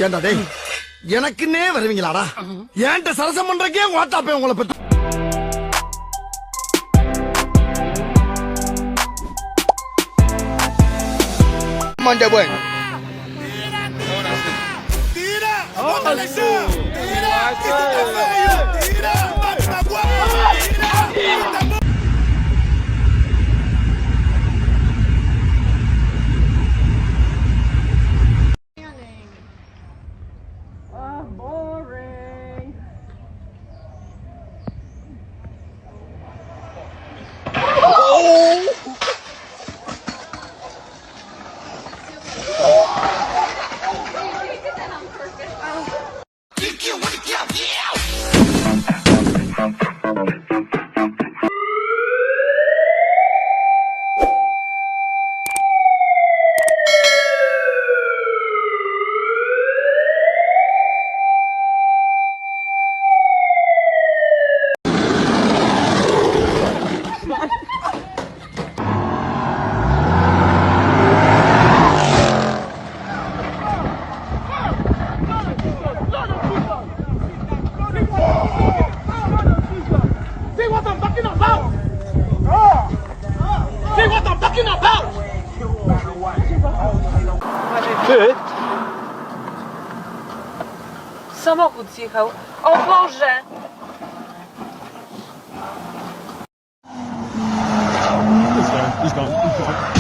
ஏண்டா டேய் எனக்குன்னே வருவீங்களாடா ஏன்ட்ட சரசம் பண்றக்கே வாட்டாப்பே உங்களை பத்தி Manda buen. Tira! Tira! Boring. See what I'm talking about? See what I'm talking about? Ty? Samochód zjechał. O Boże! He's gone.